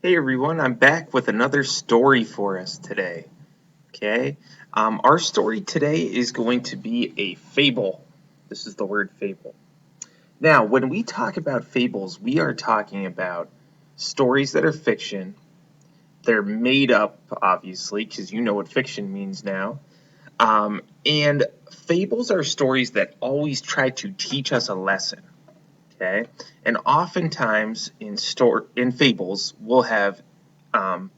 Hey everyone, I'm back with another story for us today. Okay, our story today is going to be a fable. This is the word fable. Now, when we talk about fables, we are talking about stories that are fiction. They're made up, obviously, because you know what fiction means now. And fables are stories that always try to teach us a lesson. Okay, and oftentimes in fables, we'll have um,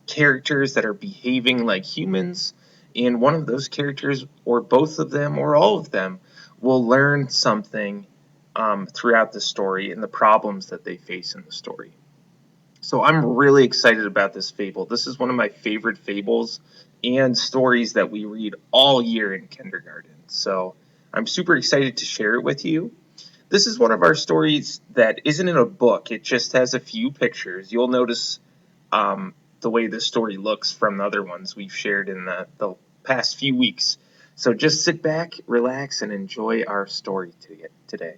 characters that are behaving like humans, and one of those characters, or both of them, or all of them, will learn something throughout the story and the problems that they face in the story. So I'm really excited about this fable. This is one of my favorite fables and stories that we read all year in kindergarten. So I'm super excited to share it with you. This is one of our stories that isn't in a book. It just has a few pictures. You'll notice the way this story looks from the other ones we've shared in the past few weeks. So just sit back, relax, and enjoy our story today.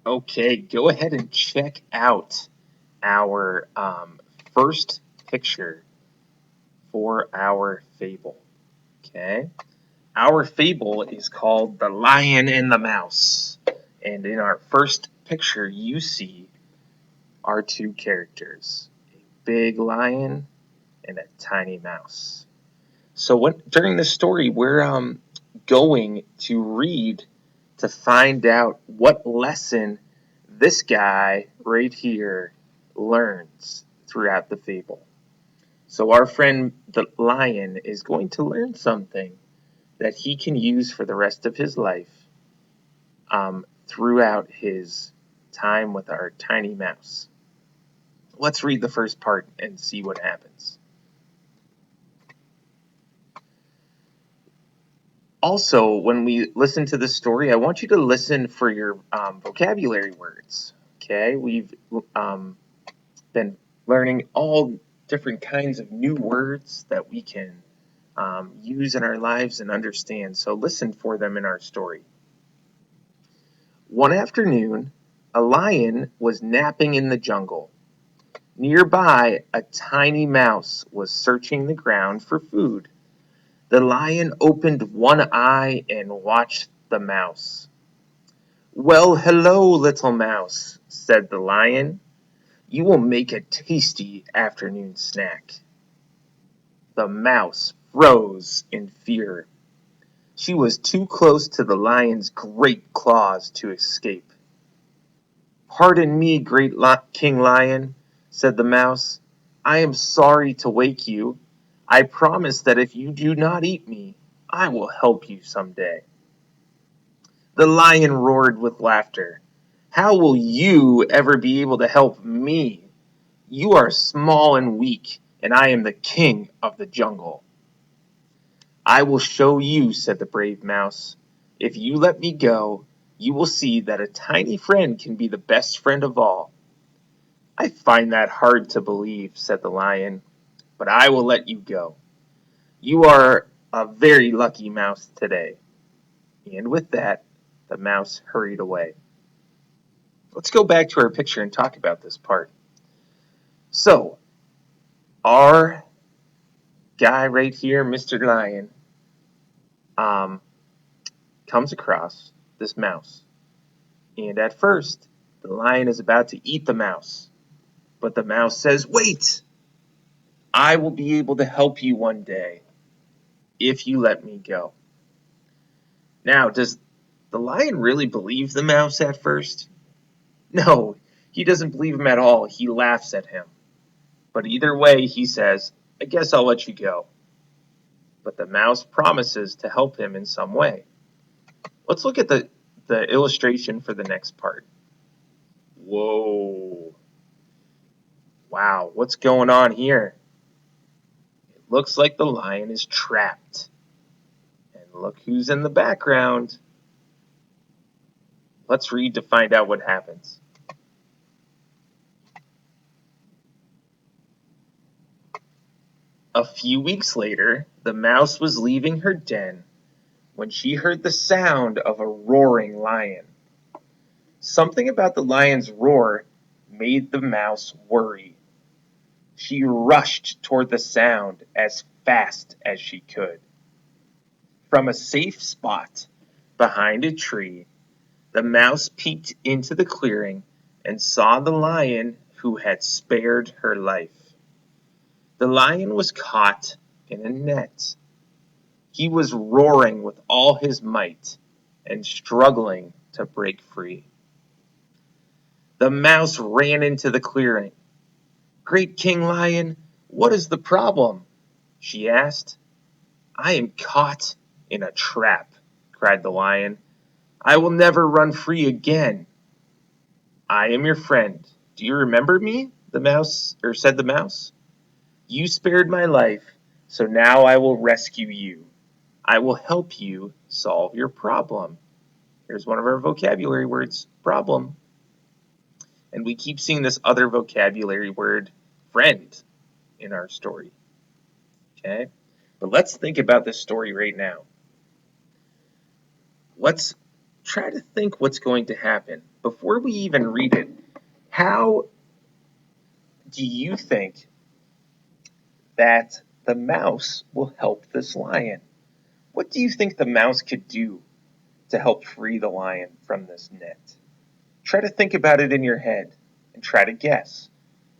Okay, go ahead and check out our first picture for our fable. Okay, our fable is called The Lion and the Mouse. And in our first picture, you see our two characters, a big lion and a tiny mouse. So during this story, we're going to read to find out what lesson this guy right here learns throughout the fable. So our friend the lion is going to learn something that he can use for the rest of his life throughout his time with our tiny mouse. Let's read the first part and see what happens. Also, when we listen to this story, I want you to listen for your vocabulary words. Okay, we've um, been learning all different kinds of new words that we can use in our lives and understand. So listen for them in our story. One afternoon, a lion was napping in the jungle. Nearby, a tiny mouse was searching the ground for food. The lion opened one eye and watched the mouse. "Well, hello, little mouse," said the lion. "You will make a tasty afternoon snack." The mouse froze in fear. She was too close to the lion's great claws to escape. "Pardon me, great King Lion," said the mouse. "I am sorry to wake you. I promise that if you do not eat me, I will help you some day." The lion roared with laughter. "How will you ever be able to help me? You are small and weak, and I am the king of the jungle." "I will show you," said the brave mouse. "If you let me go, you will see that a tiny friend can be the best friend of all." "I find that hard to believe," said the lion, "but I will let you go. You are a very lucky mouse today." And with that, the mouse hurried away. Let's go back to our picture and talk about this part. So, our guy right here, Mr. Lion, um, comes across this mouse. And at first, the lion is about to eat the mouse. But the mouse says, "Wait! I will be able to help you one day if you let me go." Now, does the lion really believe the mouse at first? No, he doesn't believe him at all. He laughs at him. But either way, he says, "I guess I'll let you go." But the mouse promises to help him in some way. Let's look at the illustration for the next part. Whoa. Wow, what's going on here? It looks like the lion is trapped. And look who's in the background. Let's read to find out what happens. A few weeks later, the mouse was leaving her den when she heard the sound of a roaring lion. Something about the lion's roar made the mouse worry. She rushed toward the sound as fast as she could. From a safe spot behind a tree, the mouse peeked into the clearing and saw the lion who had spared her life. The lion was caught in a net. He was roaring with all his might and struggling to break free. The mouse ran into the clearing. "Great King Lion, what is the problem?" she asked. "I am caught in a trap," cried the lion. "I will never run free again." "I am your friend. Do you remember me?" said the mouse. "You spared my life, so now I will rescue you. I will help you solve your problem." Here's one of our vocabulary words, problem. And we keep seeing this other vocabulary word, friend, in our story. Okay? But let's think about this story right now. Let's try to think what's going to happen. Before we even read it, how do you think that the mouse will help this lion? What do you think the mouse could do to help free the lion from this net? Try to think about it in your head and try to guess.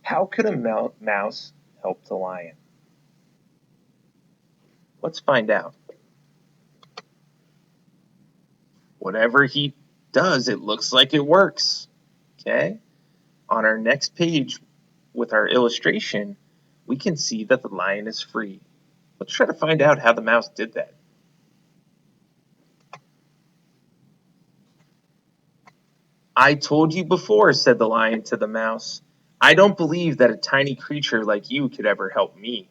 How could a mouse help the lion? Let's find out. Whatever he does, it looks like it works. Okay? On our next page with our illustration, we can see that the lion is free. Let's try to find out how the mouse did that. "I told you before," said the lion to the mouse. "I don't believe that a tiny creature like you could ever help me."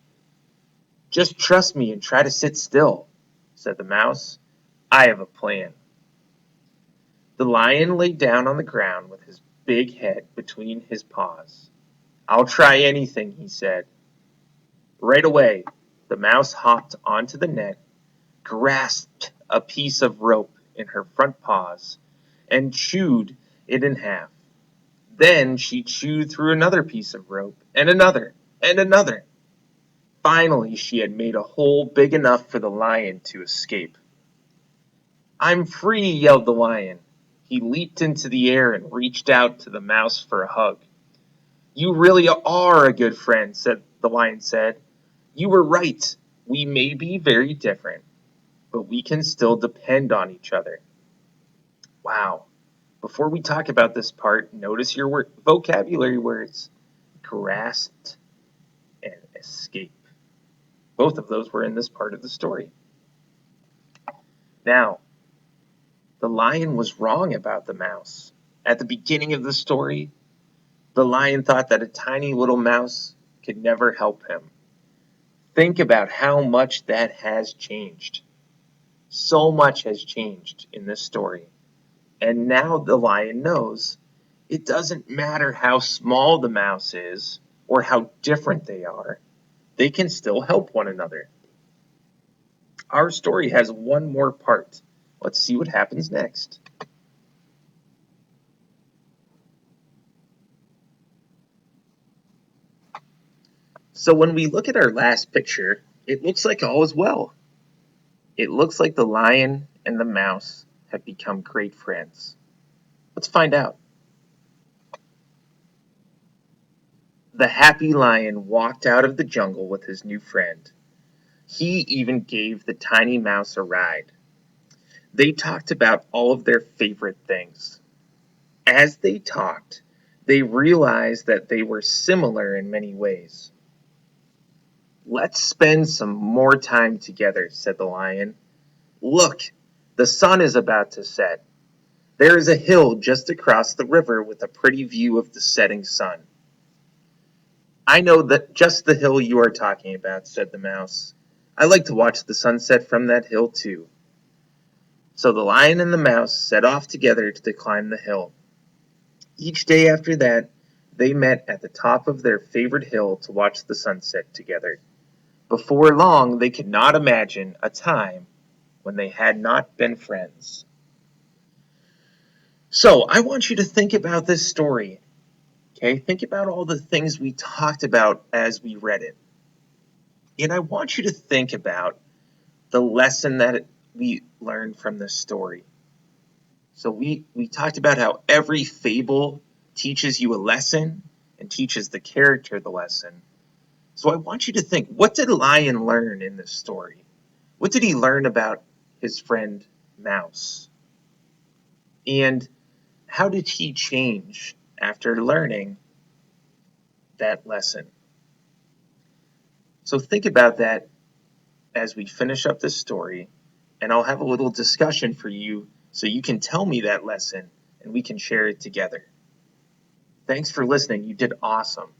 "Just trust me and try to sit still," said the mouse. "I have a plan." The lion lay down on the ground with his big head between his paws. "I'll try anything," he said. Right away, the mouse hopped onto the net, grasped a piece of rope in her front paws, and chewed it in half. Then she chewed through another piece of rope, and another, and another. Finally, she had made a hole big enough for the lion to escape. "I'm free!" yelled the lion. He leaped into the air and reached out to the mouse for a hug. "You really are a good friend," the lion said. "You were right. We may be very different, but we can still depend on each other." Wow. Before we talk about this part, notice your vocabulary words. Grasped and escape. Both of those were in this part of the story. Now, the lion was wrong about the mouse. At the beginning of the story, the lion thought that a tiny little mouse could never help him. Think about how much that has changed. So much has changed in this story. And now the lion knows it doesn't matter how small the mouse is or how different they are, they can still help one another. Our story has one more part. Let's see what happens next. So when we look at our last picture, it looks like all is well. It looks like the lion and the mouse have become great friends. Let's find out. The happy lion walked out of the jungle with his new friend. He even gave the tiny mouse a ride. They talked about all of their favorite things. As they talked, they realized that they were similar in many ways. "Let's spend some more time together," said the lion. "Look, the sun is about to set. There is a hill just across the river with a pretty view of the setting sun." "I know that just the hill you are talking about," said the mouse. "I like to watch the sunset from that hill too." So the lion and the mouse set off together to climb the hill. Each day after that, they met at the top of their favorite hill to watch the sunset together. Before long, they could not imagine a time when they had not been friends. So I want you to think about this story. Okay, think about all the things we talked about as we read it. And I want you to think about the lesson that we learned from this story. So we talked about how every fable teaches you a lesson and teaches the character the lesson. So I want you to think, what did Lion learn in this story? What did he learn about his friend Mouse? And how did he change after learning that lesson? So think about that as we finish up this story, and I'll have a little discussion for you so you can tell me that lesson and we can share it together. Thanks for listening. You did awesome.